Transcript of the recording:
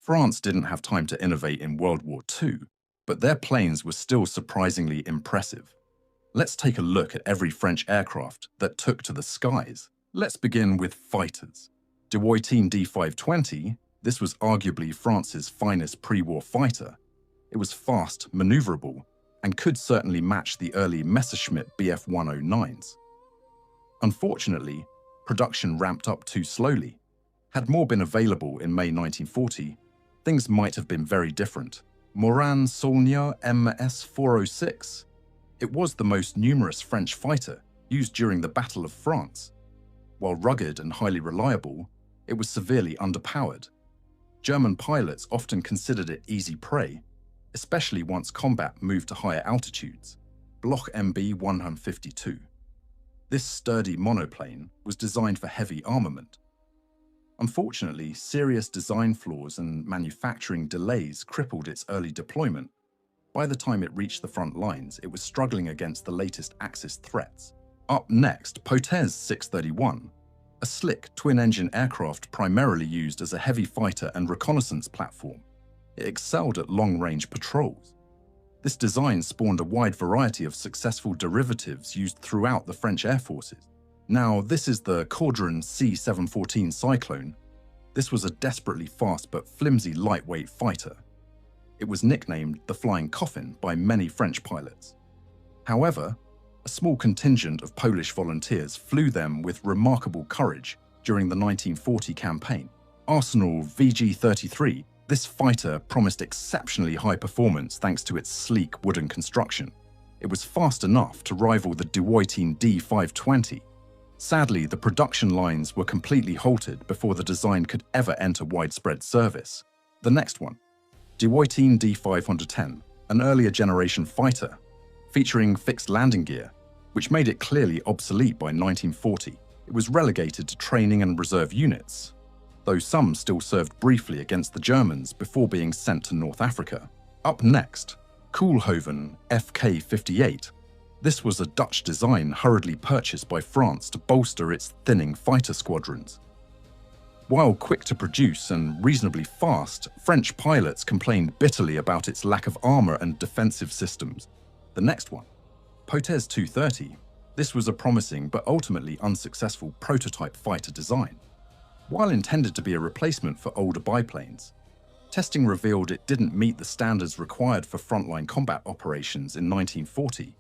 France didn't have time to innovate in World War II, but their planes were still surprisingly impressive. Let's take a look at every French aircraft that took to the skies. Let's begin with fighters. WWII D520, this was arguably France's finest pre-war fighter. It was fast, maneuverable, and could certainly match the early Messerschmitt Bf-109s. Unfortunately, production ramped up too slowly. Had more been available in May 1940, things might have been very different. Morane-Saulnier MS-406. It was the most numerous French fighter used during the Battle of France. While rugged and highly reliable, it was severely underpowered. German pilots often considered it easy prey, especially once combat moved to higher altitudes. Bloch MB 152. This sturdy monoplane was designed for heavy armament. Unfortunately, serious design flaws and manufacturing delays crippled its early deployment. By the time it reached the front lines, it was struggling against the latest Axis threats. Up next, Potez 631, a slick twin-engine aircraft primarily used as a heavy fighter and reconnaissance platform. It excelled at long-range patrols. This design spawned a wide variety of successful derivatives used throughout the French air forces. Now, this is the Caudron C-714 Cyclone. This was a desperately fast but flimsy lightweight fighter. It was nicknamed the Flying Coffin by many French pilots. However, a small contingent of Polish volunteers flew them with remarkable courage during the 1940 campaign. Arsenal VG-33. This fighter promised exceptionally high performance thanks to its sleek wooden construction. It was fast enough to rival the WWII D520. Sadly, the production lines were completely halted before the design could ever enter widespread service. The next one, WWII D510, an earlier generation fighter, featuring fixed landing gear, which made it clearly obsolete by 1940. It was relegated to training and reserve units, though some still served briefly against the Germans before being sent to North Africa. Up next, Koolhoven FK-58. This was a Dutch design hurriedly purchased by France to bolster its thinning fighter squadrons. While quick to produce and reasonably fast, French pilots complained bitterly about its lack of armor and defensive systems. The next one, Potez 230. This was a promising but ultimately unsuccessful prototype fighter design. While intended to be a replacement for older biplanes, testing revealed it didn't meet the standards required for frontline combat operations in 1940.